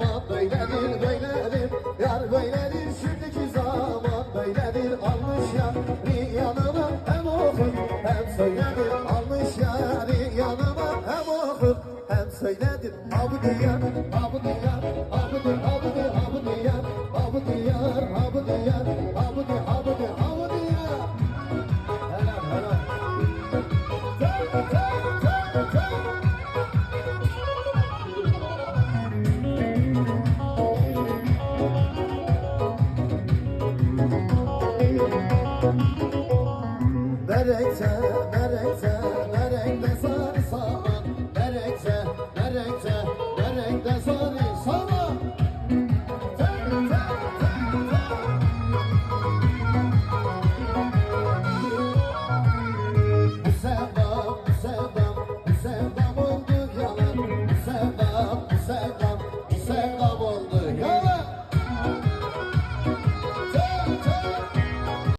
zaman böyledir böyledir. Yar böyledir şimdiki zaman böyledir. Almış yari yanıma hem okur hem söyledir. Almış yari yanıma hem okur hem söyledir. Abu diyar, abu diyar, abu diyar, abu diyar, abu diyar, abu diyar, abu diyar, abu diyar, abu diyar, abu diyar. Helal helal. Çak çak çak çak. Merekçe, merekçe, merekte sarı saman. Merekçe, merekçe, merekte sarı saman. Çak, çak, çak, çak. Bu sevdam, bu sevdam, bu sevdam oldu yalan. Bu sevdam, bu sevdam, bu sevdam oldu